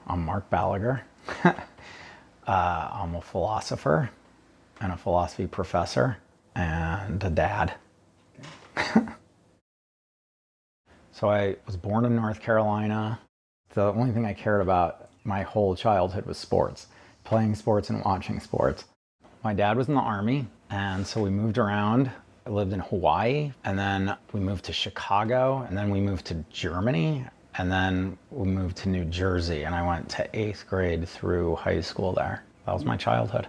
I'm Mark Balaguer. I'm a philosopher and a philosophy professor and a dad. So I was born in North Carolina. The only thing I cared about my whole childhood was sports, playing sports and watching sports. My dad was in the Army, and so we moved around. I lived in Hawaii, and then we moved to Chicago, and then we moved to Germany, and then we moved to New Jersey, and I went to 8th grade through high school there. That was my childhood.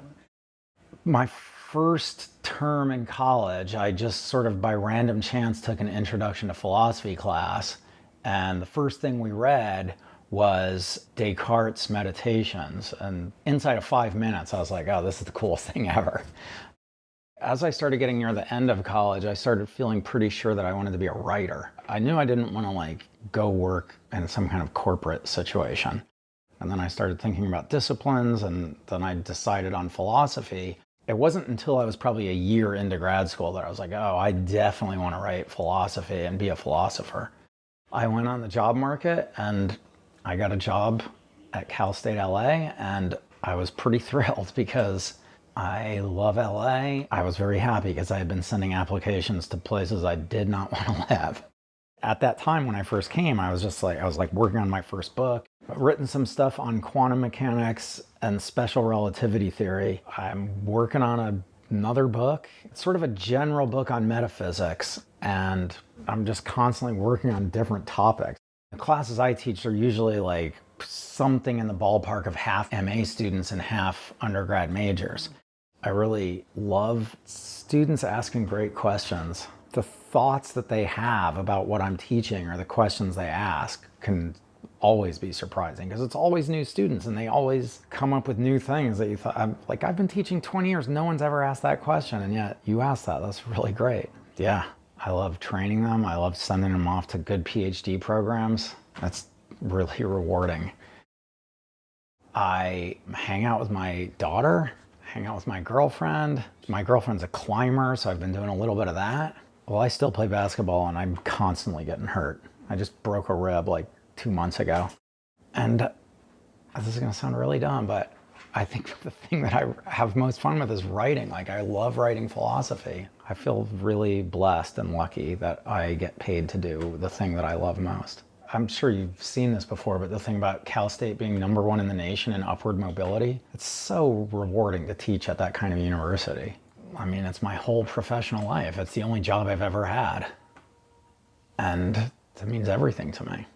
My first term in college, I just sort of by random chance took an introduction to philosophy class, and the first thing we read was Descartes' Meditations, and inside of 5 minutes I was like, oh, this is the coolest thing ever. As I started getting near the end of college, I started feeling pretty sure that I wanted to be a writer. I knew I didn't want to go work in some kind of corporate situation. And then I started thinking about disciplines, and then I decided on philosophy. It wasn't until I was probably a year into grad school that I was like, oh, I definitely want to write philosophy and be a philosopher. I went on the job market and I got a job at Cal State LA, and I was pretty thrilled because I love LA. I was very happy because I had been sending applications to places I did not want to live. At that time when I first came, I was working on my first book. I've written some stuff on quantum mechanics and special relativity theory. I'm working on another book. It's sort of a general book on metaphysics, and I'm just constantly working on different topics. The classes I teach are usually something in the ballpark of half MA students and half undergrad majors. I really love students asking great questions. The thoughts that they have about what I'm teaching or the questions they ask can always be surprising because it's always new students and they always come up with new things that you thought, I've been teaching 20 years, no one's ever asked that question, and yet you asked that. That's really great. Yeah, I love training them. I love sending them off to good PhD programs. That's really rewarding. I hang out with my daughter, hang out with my girlfriend. My girlfriend's a climber, so I've been doing a little bit of that. Well, I still play basketball and I'm constantly getting hurt. I just broke a rib 2 months ago. And this is gonna sound really dumb, but I think the thing that I have most fun with is writing. I love writing philosophy. I feel really blessed and lucky that I get paid to do the thing that I love most. I'm sure you've seen this before, but the thing about Cal State being #1 in the nation in upward mobility, it's so rewarding to teach at that kind of university. I mean, it's my whole professional life. It's the only job I've ever had. And it means everything to me.